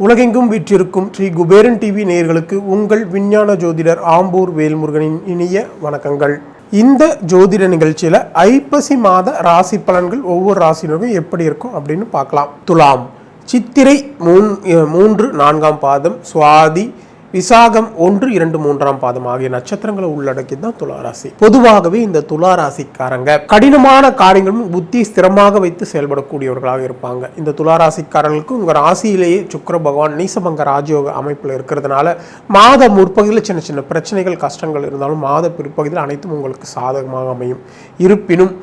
உலகெங்கும் வீற்றிருக்கும் ஸ்ரீ குபேரன் டிவி நேயர்களுக்கு உங்கள் விஞ்ஞான ஜோதிடர் ஆம்பூர் வேல்முருகனின் இனிய வணக்கங்கள். இந்த ஜோதிட நிகழ்ச்சியில் ஐப்பசி மாத ராசி பலன்கள் ஒவ்வொரு ராசினருக்கும் எப்படி இருக்கும் அப்படின்னு பார்க்கலாம். துலாம், சித்திரை 3, 4 பாதம், சுவாதி, விசாகம் 1, 2, 3 பாதம் ஆகிய நட்சத்திரங்களை உள்ளடக்கி தான் துளாராசி. பொதுவாகவே இந்த துளாராசிக்காரங்க கடினமான காரியங்களும் புத்தி ஸ்திரமாக வைத்து செயல்படக்கூடியவர்களாக இருப்பாங்க. இந்த துளாராசிக்காரர்களுக்கு உங்கள் ராசியிலேயே சுக்கிர பகவான் நீசபங்க ராஜயோக அமைப்பில் இருக்கிறதுனால மாத முற்பகுதியில் சின்ன சின்ன பிரச்சனைகள் கஷ்டங்கள் இருந்தாலும் மாத பிற்பகுதியில் அனைத்தும் உங்களுக்கு சாதகமாக அமையும். இருப்பினும்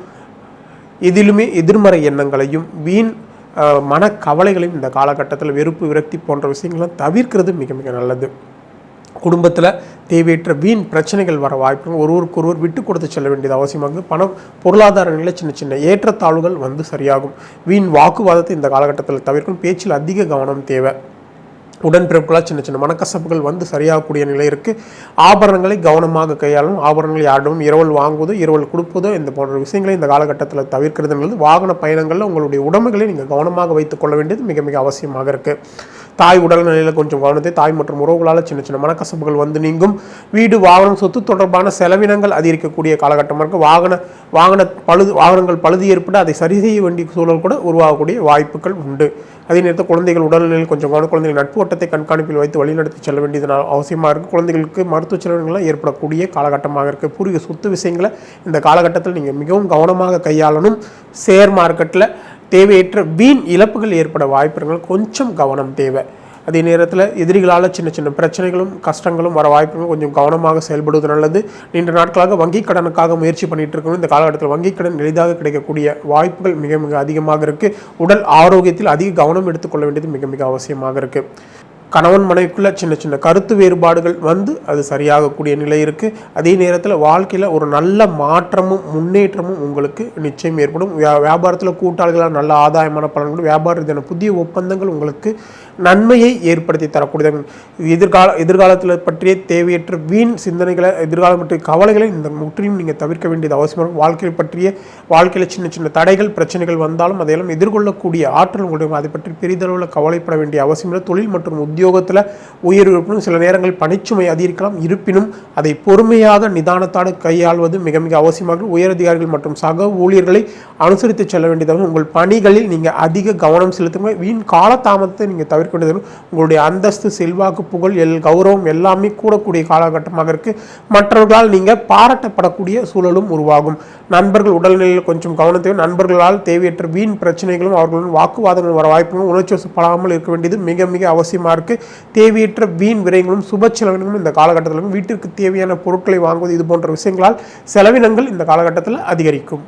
இதிலுமே எதிர்மறை எண்ணங்களையும் வீண் மனக்கவலைகளையும் இந்த காலகட்டத்தில் வெறுப்பு விரக்தி போன்ற விஷயங்கள்லாம் தவிர்க்கிறது மிக மிக நல்லது. குடும்பத்தில் தேவையற்ற வீண் பிரச்சனைகள் வர வாய்ப்புகள், ஒருவருக்கொருவர் விட்டு கொடுத்து செல்ல வேண்டியது அவசியமாக. பணம் பொருளாதார நிலையில் சின்ன சின்ன ஏற்றத்தாழ்வுகள் வந்து சரியாகும். வீண் வாக்குவாதத்தை இந்த காலகட்டத்தில் தவிர்க்கும். பேச்சில் அதிக கவனம் தேவை. உடன்பிறப்புகளால் சின்ன சின்ன மனக்கசப்புகள் வந்து சரியாகக்கூடிய நிலை இருக்குது. ஆபரணங்களை கவனமாக கையாளும். ஆபரணங்கள் யாரிடமும் இரவல் வாங்குவதோ இரவல் கொடுப்பதோ இந்த போன்ற விஷயங்களை இந்த காலகட்டத்தில் தவிர்க்கிறது நல்லது. வாகன பயணங்களில் உங்களுடைய உடைமைகளை நீங்கள் கவனமாக வைத்துக் கொள்ள வேண்டியது மிக மிக அவசியமாக இருக்குது. தாய் உடல்நிலையில் கொஞ்சம் கவனத்தை, தாய் மற்றும் உறவுகளால் சின்ன சின்ன மனக்கசப்புகள் வந்து நீங்கும். வீடு வாகனம் சொத்து தொடர்பான செலவினங்கள் அதிகரிக்கக்கூடிய காலகட்டமாக இருக்குது. வாகனங்கள் பழுது ஏற்பட்டு அதை சரி செய்ய வேண்டிய சூழல் கூட உருவாகக்கூடிய வாய்ப்புகள் உண்டு. அதே நேரத்தில் குழந்தைகள் உடல்நிலையில் கொஞ்சம் கவனம். குழந்தைகள் நட்பு வட்டத்தை கண்காணிப்பில் வைத்து வழிநடத்தி செல்ல வேண்டியது அவசியமாக இருக்குது. குழந்தைகளுக்கு மருத்துவ செலவினங்கள்லாம் ஏற்படக்கூடிய காலகட்டமாக இருக்குது. பூர்வீக சொத்து விஷயங்களை இந்த காலகட்டத்தில் நீங்கள் மிகவும் கவனமாக கையாளணும். ஷேர் மார்க்கெட்டில் தேவையற்ற வீண் இழப்புகள் ஏற்பட வாய்ப்புகள் கொஞ்சம் கவனம் தேவை. அதே நேரத்தில் எதிரிகளால் சின்ன சின்ன பிரச்சனைகளும் கஷ்டங்களும் வர வாய்ப்புகள் கொஞ்சம் கவனமாக செயல்படுவது நல்லது. நீண்ட நாட்களாக வங்கி கடனுக்காக முயற்சி பண்ணிட்டு இருக்கணும். இந்த காலகட்டத்தில் வங்கி கடன் எளிதாக கிடைக்கக்கூடிய வாய்ப்புகள் மிக மிக அதிகமாக இருக்குது. உடல் ஆரோக்கியத்தில் அதிக கவனம் எடுத்துக்கொள்ள வேண்டியது மிக மிக அவசியமாக இருக்குது. கணவன் மனைவிக்குள்ள சின்ன சின்ன கருத்து வேறுபாடுகள் வந்து அது சரியாகக்கூடிய நிலை இருக்குது. அதே நேரத்தில் வாழ்க்கையில் ஒரு நல்ல மாற்றமும் முன்னேற்றமும் உங்களுக்கு நிச்சயம் ஏற்படும். வியாபாரத்தில் கூட்டாளிகளால் நல்ல ஆதாயமான பலன்கள், வியாபார ரீதியான புதிய ஒப்பந்தங்கள் உங்களுக்கு நன்மையை ஏற்படுத்தி தரக்கூடியது. எதிர்காலத்தில் பற்றிய தேவையற்ற வீண் சிந்தனைகளை, எதிர்காலம் பற்றிய கவலைகளை இந்த முற்றிலும் நீங்கள் தவிர்க்க வேண்டியது அவசியமாக. வாழ்க்கையில் சின்ன சின்ன தடைகள் பிரச்சனைகள் வந்தாலும் அதையெல்லாம் எதிர்கொள்ளக்கூடிய ஆற்றல் உங்களுக்கு, அதை பற்றி பெரிதளவில் கவலைப்பட வேண்டிய அவசியம் இல்லை. தொழில் மற்றும் உத்தியோகத்தில் உயர்வு சில நேரங்களில் பணிச்சுமை அதிகரிக்கலாம். இருப்பினும் அதை பொறுமையாக நிதானத்தோடு கையாள்வது மிக மிக அவசியமாக. உயரதிகாரிகள் மற்றும் சக ஊழியர்களை அனுசரித்து செல்ல வேண்டியதாக. உங்கள் பணிகளில் நீங்கள் அதிக கவனம் செலுத்துங்க. வீண் காலதாமத்தை நீங்கள் தவிர்க்க வேண்டியது. உங்களுடைய அந்தஸ்து, செல்வாக்கு, புகழ், கௌரவம் எல்லாமே கூடக்கூடிய காலகட்டமாக இருக்குது. மற்றவர்களால் நீங்கள் பாராட்டப்படக்கூடிய சூழலும் உருவாகும். நண்பர்கள் உடல்நிலையில் கொஞ்சம் கவனத்தை, நண்பர்களால் தேவையற்ற வீண் பிரச்சனைகளும் அவர்களுடன் வாக்குவாதங்கள் வர வாய்ப்புகளும் உணர்ச்சி வசப்படாமல் இருக்க வேண்டியது மிக மிக அவசியமாக இருக்குது. தேவையற்ற வீண் விரயங்களும் சுப செலவினங்களும் இந்த காலகட்டத்திலும் வீட்டிற்கு தேவையான பொருட்களை வாங்குவது இது போன்ற விஷயங்களால் செலவினங்கள் இந்த காலகட்டத்தில் அதிகரிக்கும்.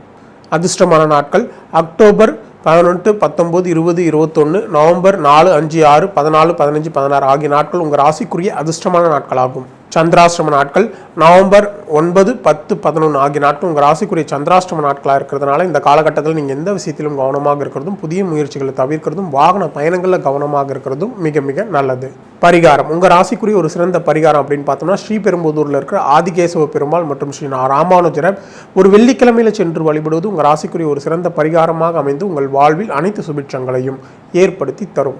அதிர்ஷ்டமான நாட்கள் அக்டோபர் 18, 19, 20, 21, நவம்பர் 4, 5, 6, 14, 15, 16 ஆகிய நாட்கள் உங்கள் ராசிக்குரிய அதிர்ஷ்டமான நாட்களாகும். சந்திராஷ்டம நாட்கள் நவம்பர் 9, 10, 11 ஆகிய நாட்கள் உங்கள் ராசிக்குரிய சந்திராஷ்டம நாட்களாக இருக்கிறதுனால இந்த காலகட்டத்தில் நீங்கள் எந்த விஷயத்திலும் கவனமாக இருக்கிறதும், புதிய முயற்சிகளை தவிர்க்கிறதும், வாகன பயணங்களில் கவனமாக இருக்கிறதும் மிக மிக நல்லது. பரிகாரம், உங்கள் ராசிக்குரிய ஒரு சிறந்த பரிகாரம் அப்படின்னு பார்த்தோம்னா ஸ்ரீபெரும்புதூரில் இருக்கிற ஆதிகேசவ பெருமாள் மற்றும் ஸ்ரீ ராமானுஜரை ஒரு வெள்ளிக்கிழமையில் சென்று வழிபடுவது உங்கள் ராசிக்குரிய ஒரு சிறந்த பரிகாரமாக அமைந்து உங்கள் வாழ்வில் அனைத்து சுபிட்சங்களையும் ஏற்படுத்தி தரும்.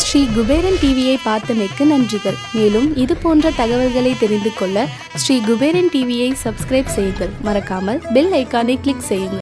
ஸ்ரீ குபேரன் டிவியை பார்த்தமைக்கு நன்றிகள். மேலும் இது போன்ற தகவல்களை தெரிந்து கொள்ள ஸ்ரீ குபேரன் டிவியை சப்ஸ்கிரைப் செய்யுங்கள். மறக்காமல் பெல் ஐக்கானை கிளிக் செய்யுங்கள்.